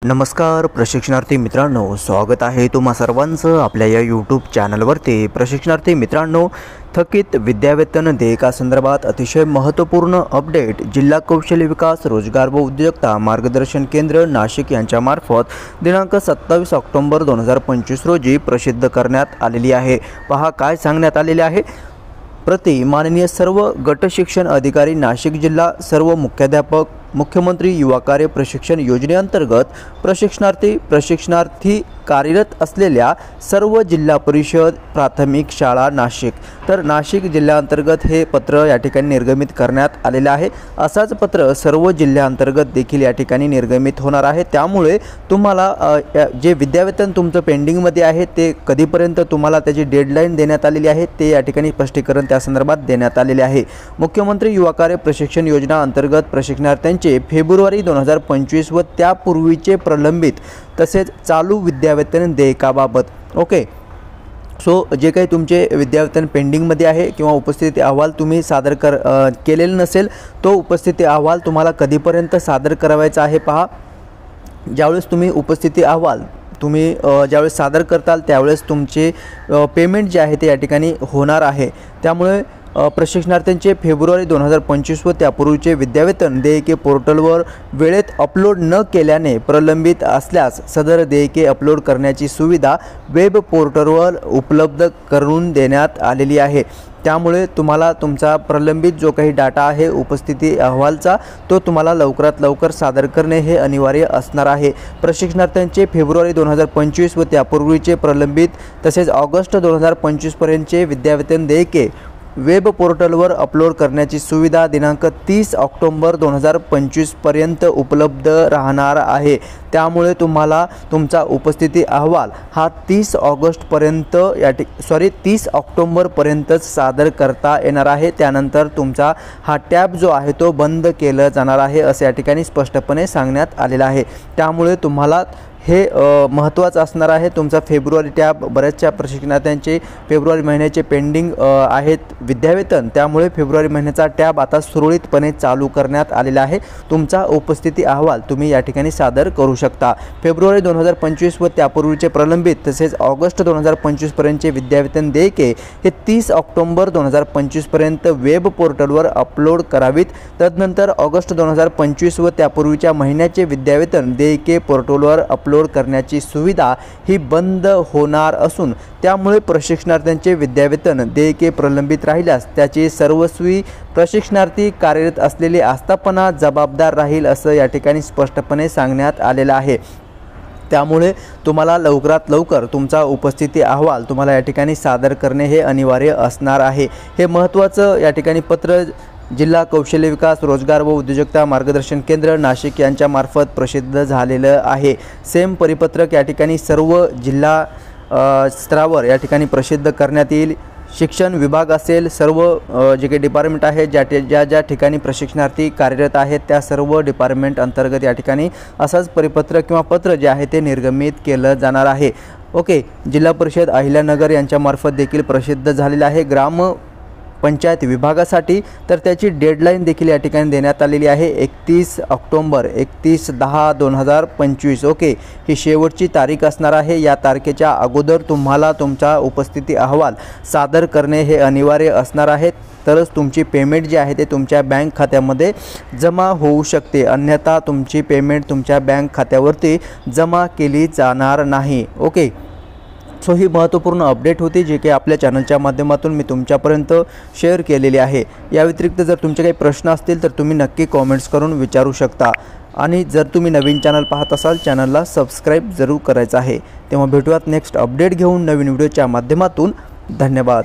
नमस्कार प्रशिक्षणार्थी मित्रांनो, स्वागत आहे तुम्हा सर्वांचं आपल्या या यूट्यूब चॅनलवरती। प्रशिक्षणार्थी मित्रांनो, थकीत विद्यावेतन देयकासंदर्भात अतिशय महत्त्वपूर्ण अपडेट जिल्हा कौशल्य विकास रोजगार व उद्योजकता मार्गदर्शन केंद्र नाशिक यांच्यामार्फत दिनांक 27 ऑक्टोबर 2025 रोजी प्रसिद्ध करण्यात आलेली आहे। पहा काय सांगण्यात आलेले आहे। प्रति माननीय सर्व गट शिक्षण अधिकारी नाशिक जिल्हा सर्व मुख्याध्यापक मुख्यमंत्री युवा कार्य प्रशिक्षण योजनेअंतर्गत प्रशिक्षणार्थी कार्यरत असलेल्या सर्व जिल्हा परिषद प्राथमिक शाळा नाशिक। तर नाशिक जिल्ह्याअंतर्गत हे पत्र या ठिकाणी निर्गमित करण्यात आलेले आहे। असाच पत्र सर्व जिल्ह्याअंतर्गत देखील या ठिकाणी निर्गमित होणार आहे। त्यामुळे तुम्हाला जे विद्यावेतन तुमचं पेंडिंगमध्ये आहे ते कधीपर्यंत तुम्हाला त्याची डेडलाईन देण्यात आलेली आहे ते या ठिकाणी स्पष्टीकरण त्या संदर्भात देण्यात आलेले आहे। मुख्यमंत्री युवा कार्य प्रशिक्षण योजना अंतर्गत प्रशिक्षणार्थ्यांचे फेब्रुवारी 2025 व त्यापूर्वीचे प्रलंबित तसेच चालू विद्यावेतन देयकाबाबत ओके। सो जे काही तुमचे विद्यावेतन पेंडिंगमध्ये आहे किंवा उपस्थिती अहवाल तुम्ही सादर केलेला नसेल तो उपस्थिती अहवाल तुम्हाला कधीपर्यंत सादर करावायचा आहे। पहा, ज्यावेळेस तुम्ही उपस्थिती अहवाल ज्यावेळेस सादर करताल त्यावेळेस तुमचे पेमेंट जे आहे ते या ठिकाणी होणार आहे। त्यामुळे प्रशिक्षणार्थ्यांचे फेब्रुवारी 2025 व त्यापूर्वीचे विद्यावेतन देयके पोर्टलवर वेळेत अपलोड न केल्याने प्रलंबित असल्यास सदर देयके अपलोड करण्याची सुविधा वेब पोर्टलवर उपलब्ध करून देण्यात आलेली आहे। त्यामुळे तुम्हाला तुमचा प्रलंबित जो काही डाटा आहे उपस्थिती अहवालचा तो तुम्हाला लवकरात लवकर सादर करणे हे अनिवार्य असणार आहे। प्रशिक्षणार्थ्यांचे फेब्रुवारी 2025 व त्यापूर्वीचे प्रलंबित तसेच ऑगस्ट 2025 पर्यंतचे विद्यावेतन देयके वेब पोर्टलवर अपलोड करण्याची सुविधा दिनांक 30 ऑक्टोबर 2025 पर्यंत उपलब्ध राहणार आहे। त्यामुळे तुम्हाला तुमचा उपस्थिती अहवाल हा 30 ऑक्टोबर पर्यंतच सादर करता येणार आहे। त्यानंतर तुमचा हा टॅब जो आहे तो बंद केला जाणार आहे असे या ठिकाणी स्पष्टपणे सांगण्यात आलेलं आहे। त्यामुळे तुम्हाला हे महत्त्वाचं असणार आहे। तुमचा फेब्रुवारी टॅब बऱ्याचशा प्रशिक्षणार्थ्यांचे फेब्रुवारी महिन्याचे पेंडिंग आहेत विद्यावेतन, त्यामुळे फेब्रुवारी महिन्याचा टॅब आता सुरळीतपणे चालू करण्यात आलेला आहे। तुमचा उपस्थिती अहवाल तुम्ही या ठिकाणी सादर करू शकता। फेब्रुवारी 2025 व त्यापूर्वीचे प्रलंबित तसेच ऑगस्ट 2025 पर्यंतचे विद्यावेतन देयके हे 30 ऑक्टोबर 2025 पर्यंत वेब पोर्टलवर अपलोड करावीत। तदनंतर ऑगस्ट 2025 व त्यापूर्वीच्या महिन्याचे विद्यावेतन देयके पोर्टलवर अपलोड करण्याची सुविधा ही बंद होणार असून त्यामुळे प्रशिक्षणार्थ्यांचे विद्यावेतन देयके प्रलंबित राहिल्यास त्याचे सर्वस्वी प्रशिक्षणार्थी कार्यरत असलेले आस्थापना जबाबदार राहील असं या ठिकाणी स्पष्टपणे सांगण्यात आलेलं आहे। त्यामुळे तुम्हाला लवकरात लवकर तुमचा उपस्थिती अहवाल तुम्हाला या ठिकाणी सादर करणे हे अनिवार्य असणार आहे। हे महत्त्वाचं या ठिकाणी पत्र जिल्हा कौशल्य विकास रोजगार व उद्योजकता मार्गदर्शन केंद्र नाशिक यांच्यामार्फत प्रसिद्ध झालेलं आहे। सेम परिपत्रक या ठिकाणी सर्व जिल्हा स्तरावर या ठिकाणी प्रसिद्ध करण्यात येईल। शिक्षण विभाग असेल, सर्व जे काही डिपार्टमेंट आहे ज्या ठिकाणी प्रशिक्षणार्थी कार्यरत आहेत त्या सर्व डिपार्टमेंट अंतर्गत या ठिकाणी असाच परिपत्रक किंवा पत्र जे आहे ते निर्गमित केलं जाणार आहे। ओके, जिल्हा परिषद अहिल्यानगर यांच्यामार्फत देखील प्रसिद्ध झालेलं आहे ग्राम पंचायत विभागासाठी। तर त्याची डेडलाईन देखील या ठिकाणी देण्यात आलेली आहे 31 ऑक्टोबर 31/10/2025 ओके, ही शेवटची तारीख असणार आहे। या तारखेच्या अगोदर तुम्हाला तुमचा उपस्थिती अहवाल सादर करणे हे अनिवार्य असणार आहे, तरच तुमची पेमेंट जी आहे ते तुमच्या बँक खात्यामध्ये जमा होऊ शकते, अन्यथा तुमची पेमेंट तुमच्या बँक खात्यावरती जमा केली जाणार नाही। ओके, सो ही महत्त्वपूर्ण अपडेट होती जे की आपल्या चॅनलच्या माध्यमातून मी तुमच्यापर्यंत शेअर केलेली आहे। या व्यतिरिक्त जर तुमचे काही प्रश्न असतील तर तुम्ही नक्की कॉमेंट्स करून विचारू शकता आणि जर तुम्ही नवीन चॅनल पाहत असाल चॅनलला सबस्क्राईब जरूर करायचं आहे। तेव्हा भेटूयात नेक्स्ट अपडेट घेऊन नवीन व्हिडिओच्या माध्यमातून। धन्यवाद।